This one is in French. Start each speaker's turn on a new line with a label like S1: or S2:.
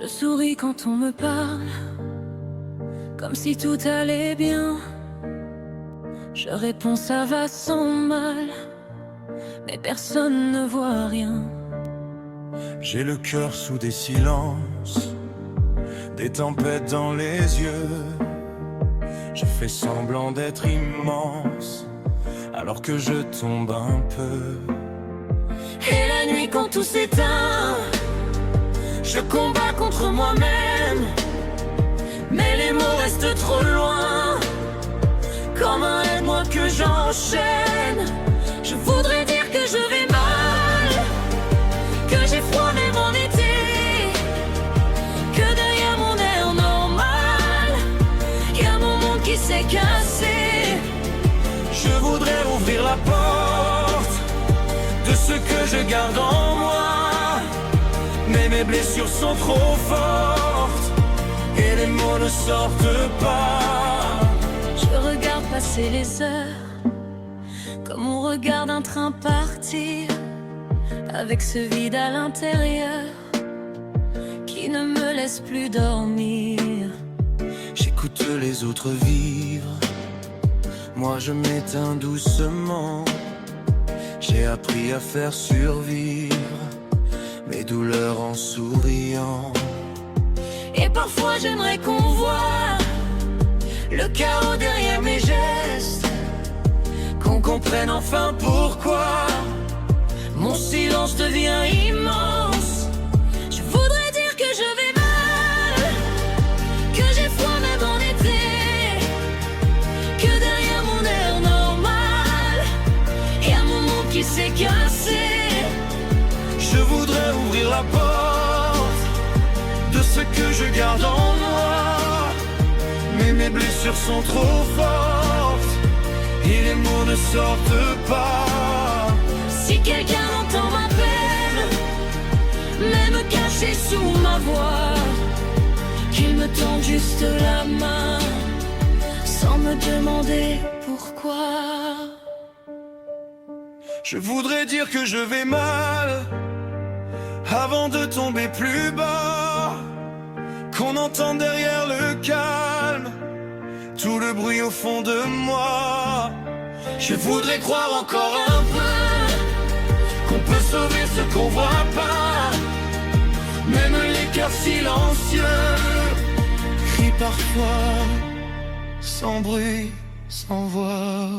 S1: Je souris quand on me parle, comme si tout allait bien. Je réponds ça va sans mal, mais personne ne voit rien.
S2: J'ai le cœur sous des silences, des tempêtes dans les yeux. Je fais semblant d'être immense, alors que je tombe un peu.
S1: Et la nuit quand tout s'éteint, je combats contre moi-même, mais les mots restent trop loin. Comme un aide-moi que j'enchaîne. Je voudrais dire que je vais mal, que j'ai froid même en été, que derrière mon air normal, y a mon monde qui s'est cassé.
S2: Je voudrais ouvrir la porte de ce que je garde en moi, mais mes blessures sont trop fortes et les mots ne sortent pas.
S1: Je regarde passer les heures, comme on regarde un train partir, avec ce vide à l'intérieur qui ne me laisse plus dormir.
S2: J'écoute les autres vivre, moi je m'éteins doucement. J'ai appris à faire survivre mes douleurs en souriant.
S1: Et parfois j'aimerais qu'on voie le chaos derrière mes gestes,
S2: Qu'on comprenne enfin pourquoi
S1: mon silence devient immense. Je voudrais dire que je vais mal, que j'ai froid même en été, que derrière mon air normal, y a mon monde qui s'est cassé.
S2: je voudrais ouvrir la porte de ce que je garde en moi, mais mes blessures sont trop fortes et les mots ne sortent pas.
S1: Si quelqu'un entend ma peine, même caché sous ma voix, qu'il me tende juste la main, sans me demander pourquoi.
S2: Je voudrais dire que je vais mal avant de tomber plus bas, qu'on entende derrière le calme tout le bruit au fond de moi. Je voudrais croire encore un peu qu'on peut sauver ce qu'on voit pas, même les cœurs silencieux crient parfois sans bruit, sans voix.